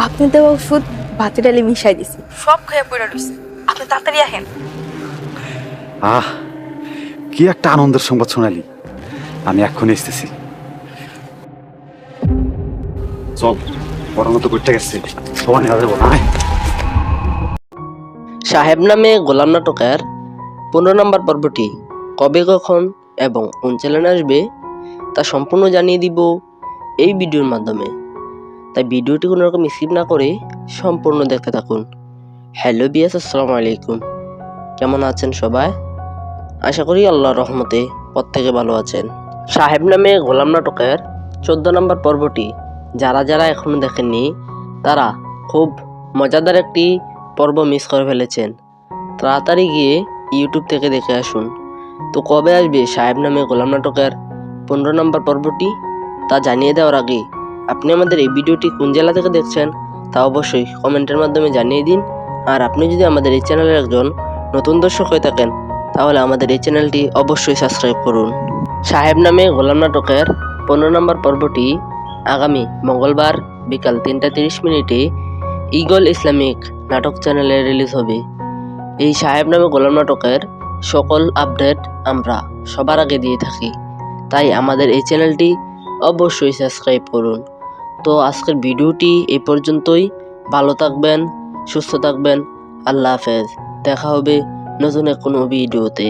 আপনি দেওয়া ওষুধ ভাতের ডালে মিশাই দিছি, সব খেয়ে পড়ে রয়েছে। আপনি তাড়াতাড়ি আসেন। আহ, কি একটা আনন্দের সংবাদ শোনালি। আমি এক্ষুনি এসতেছি। চল, বড় মতো করতে গেছে, সবাই নেওয়া যাবো না। সাহেব নামে গোলাম নাটকের 15 নম্বর পর্বটি কবে, কখন এবং কোন চ্যানেলে আসবে তা সম্পূর্ণ জানিয়ে দিব এই ভিডিওর মাধ্যমে। তাই ভিডিওটি কোনো রকম স্কিপ না করে সম্পূর্ণ দেখতে থাকুন। হ্যালো বিয়াস, আসসালামু আলাইকুম। কেমন আছেন সবাই? আশা করি আল্লাহর রহমতে প্রত্যেকে ভালো আছেন। সাহেব নামে গোলাম নাটকের 14 নম্বর পর্বটি যারা যারা এখনো দেখেননি তারা খুব মজাদার একটি পর্ব মিস করে ফেলেছেন। তাড়াতাড়ি গিয়ে ইউটিউব থেকে দেখে আসুন। তো কবে আসবে সাহেব নামে গোলাম নাটকের 15 নম্বর পর্বটি তা জানিয়ে দেওয়ার আগে আপনি আমাদের এই ভিডিওটি কোন জেলা থেকে দেখছেন তা অবশ্যই কমেন্টের মাধ্যমে জানিয়ে দিন। আর আপনি যদি আমাদের এই চ্যানেলের একজন নতুন দর্শক হয়ে থাকেন তাহলে আমাদের এই চ্যানেলটি অবশ্যই সাবস্ক্রাইব করুন। সাহেব নামে গোলাম নাটকের 15 নম্বর পর্বটি আগামী মঙ্গলবার বিকাল 3:30 ইগল ইসলামিক নাটক চ্যানেলে রিলিজ হবে। এই সাহেব নামে গোলাম নাটকের সকল আপডেট আমরা সবার আগে দিয়ে থাকি, তাই আমাদের এই চ্যানেলটি অবশ্যই সাবস্ক্রাইব করুন। তো আজকের ভিডিওটি এই পর্যন্তই। ভালো থাকবেন, সুস্থ থাকবেন। আল্লাহ হাফেজ। দেখা হবে নতুন কোনো ভিডিওতে।